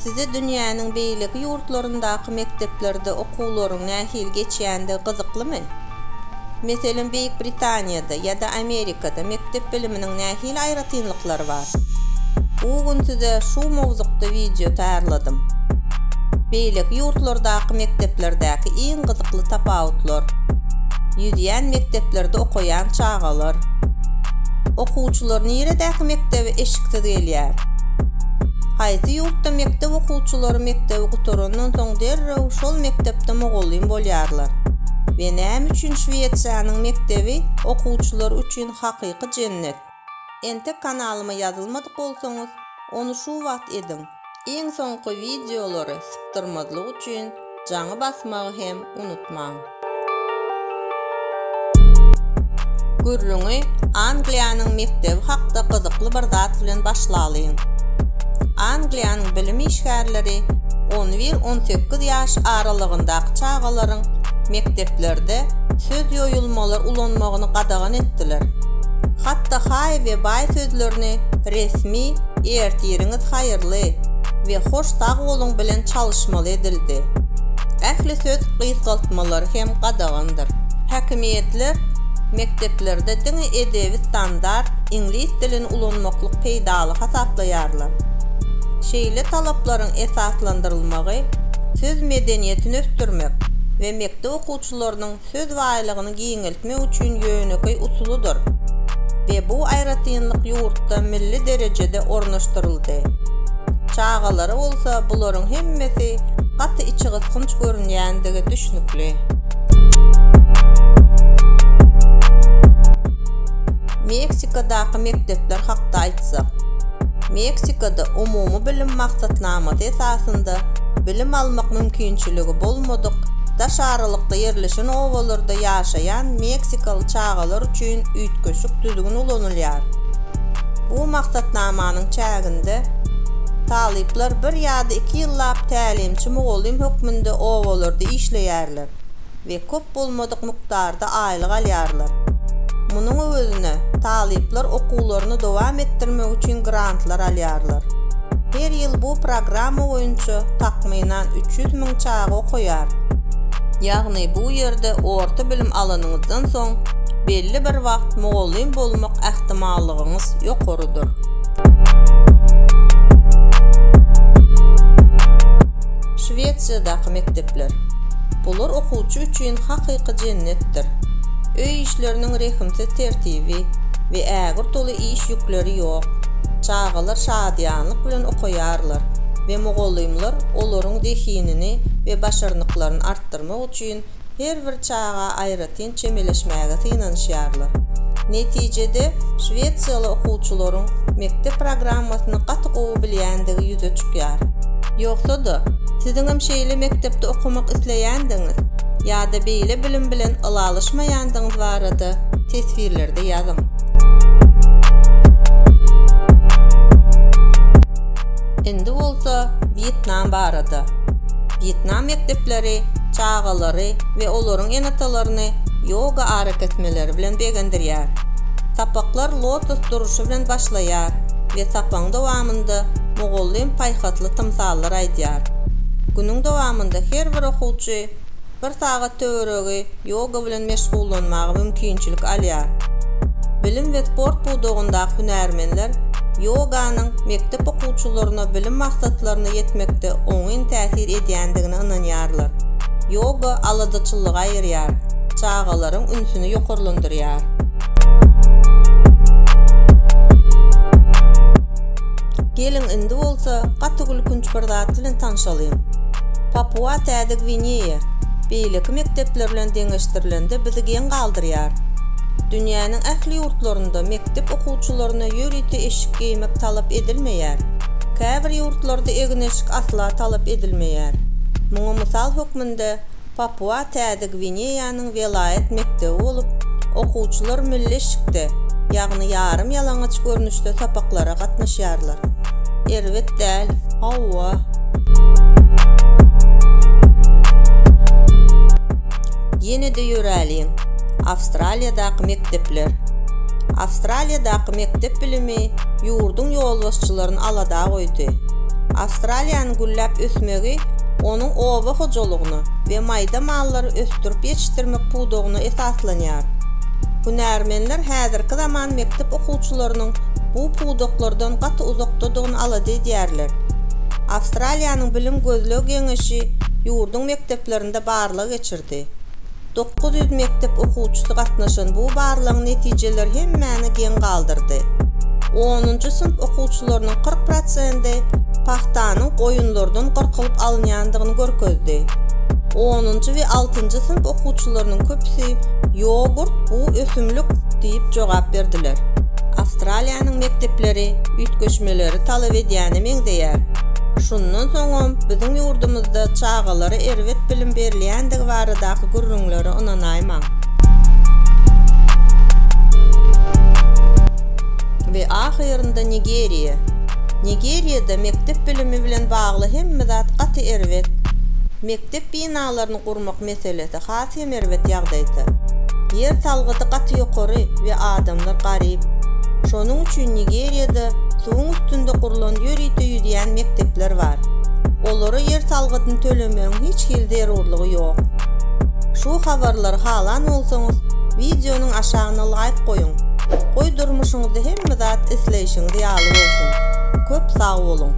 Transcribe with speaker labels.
Speaker 1: Size dünyanın beýleki ýurtlaryndaky mekteplerde okuwlaryň nähil geçýände gyzyklymy? Meselen Beýik Britaniýada ýa-da Amerikada mektep biliminiň nähil aýratynlyklary bar. Bu gün size şu mowzukda video taýýarladym. Beýleki ýurtlardaky mekteplerdäki iň gyzykly tapawutlar, ýüzýän mekteplerde okuyan çağalar, okuwçylar niredäki mektebe eşikde gelýär. Haýsy ýurtda mektep okuwçylary mektebi guturandan soň derrew şol mektepde mogollym bolýarlar. Ve näme üçin Şweýçarýanyň mektebi okuwçylar üçin hakyky cennet. Ente kanalyma ýazylmadyk bolsaňyz, onu şu wagt ediň. Iň soňky videolary sypdyrmadyk üçin jaňy basmagy hem unutmaň. Gürrüňi Angliýanyň mektebi hakda gyzykly bir zat bilen başlalyň. Angliýanyň bilim işgärleri 11-18 ýaş aralygyndaky çağalaryň mekteplerde söz ýoýulmalar ulanmagyny gadagan etdiler. Hatda hay we bay sözlerini resmi ertiriňiz haýyrly we hoş tag boluň bilen çalyşmaly edildi. Ähli söz gysgaltmalar hem gadagandyr. Häkimetler mekteplerde diňi edebi standart ingliz dilini ulanmaklyk peýdaly hasaplaýarlar. Şeýle talaplaryň esaslandyrylmagy söz medeniýetini östürmek we mektep okuwçylarynyň söz waýlygyny giňeltmek üçin ýönekay usuludur. Ve bu aýratynlyk ýurtda milli derejede ornaşdyryldy. Çağalary bolsa bularyň hemmesi gaty içi gysgynç görünýändigi düşnükli. Meksikadaky mektepler hakda aýtsak, Meksikada umumy bilim maksatnamasy esasynda bilim almak mümkinçiligi bolmadyk daşarylykda ýerleşen owalarda ýaşaýan Meksikaly çağalar üçin üýtgeşik düzgün ulanylýar. Bu maksatnamanyň çäginde talyplar 1 ýa-da 2 ýyllap tälimçi mogollym hökmünde owalarda işleýärler we köp bolmadyk mukdarda aýlyk alýarlar. Munyň özüne talyplar okuwlaryny dowam etdirmek üçin grantlar alýarlar. Her ýyl bu programma boýunça takmynan 300 000 çağa okuýar. Ýagny bu ýerde orta bilim alanyňyzdan soň belli bir wagt mogollym bolmak ähtimallygyňyz ýokarydyr. Şweýçarýadaky mektepler. Bular okuwçy üçin hakyky jennetdir. Öý işleriniň rehimsiz tertibi we ägir toly iş ýükleri ýok. Çağalar şadýanlyk bilen okuýarlar we mogollymlar olaryň dehinini we başarnyklaryny artdyrmak üçin her bir çağa aýratyn çemeleşmäge tynanýarlar. Netijede Şweýçarýaly okuwçylaryň mektep programmasyny gaty gowy bilýändigi ýüze çykýar. Ýoksa-da siziň hem şeýle mektepde okumak isleýändiňiz ýa-da beýle bilim bilen ylalaşmaýandyňyz barada tesvirlerde ýazyň. Endi bolsa Vietnam barada. Vietnam mektepleri, çağalary we olaryň enatalaryny yoga hareketmeleri bilen begendirýär. Sapaklar lotus duruşy bilen başlaýar we sapaň dowamında mogollym paýhatly tymsallar aýdýar. Günüň dowamında her bir okuwçy bir sagat töweregi yoga bilen meşgullanmagy mümkinçilik alýar. Bilim we sport budagyňdaky hünärmenler yoganyň mektep okuwçylaryna bilim maksatlaryna ýetmekde oňyn täsir edýändigine inanýarlar. Yoga aladyçylyga aýyrýar, çağalaryň ünsüni ýokarlandyrýar. Gelin indi bolsa gaty gülkünç bir zat bilen tanşalym. Papua Täze Gwineýa beýleki mektepler bilen deňeşdirilende bizi gen galdyrýar. Dünýäniň ähli ýurtlarynda mektep okuwçylaryna ýöriti eşik giýmek talap edilmeýär. Käbir ýurtlarda egneşik asla talap edilmeýär. Muňa mysal hökmünde Papua Täze Gwineýanyň welaýet mektebi bolup, okuwçylar milli eşikde, ýagny ýarym ýalaňaç görnüşde sapaklara gatnaşýarlar. Erwet däl, hawa. Ýene-de ýörälin. Avstraliýadaky mektepler. Avstraliýadaky mektep bilimi ýurdun ýolbaşçylaryny alada goýdy. Astraliýanyň gülläp ösmegi onun owa hojulugyny we maýda mallary östürip ýetişdirmek pudugyny esaslanýar. Hünärmenler häzirki zaman mektep okuwçylarynyň bu pudoklardan gaty uzakdadygyny alady diýerler. Astraliýanyň bilim gözlegi geňeşi ýurdun mekteplerinde barlyk geçirdi. 900 mektep okuwçysy gatnaşan bu barlygyň netijeleri hemmäni geň galdyrdy. 10-njy sınıf okuwçylarynyň 40% pahtanyň goýunlardan gyrkylyp alınýandygyny görkezdi. 10-njy we 6-njy sınıf okuwçylarynyň köpüsi "Yogurt bu ösümlük" diýip jogap berdiler. Astraliýanyň mektepleri üýtgeşmeleri talap edýäni meňdeýär. Şundan soňam biziň ýurdumyzda çağalary erwet bilim berilýändigi baradaky gürrüňleri onanaýman. Ve ahirinde Nigeriya. Nigeriýada mektep bilimi bilen bagly hemme zat gaty erwet. Mektep binalaryny gurmak meselesi has hem erwet ýagdaýda. Yer talgydy gaty ýokary we adamlar garyp. Şonuň üçin Nigeriýada suwun üstünde gurulan ýörüýte ýürýän mektepler bar. Olary yer talgydyny tölemeň hiç hil zerurlygy ýok. Şu habarlary halan bolsaňyz videonyň aşagyna like goýun. Goýdurmuşyňyzdy hemme zat isleýişiňiz ýaly bolsun. Köp sag bolun.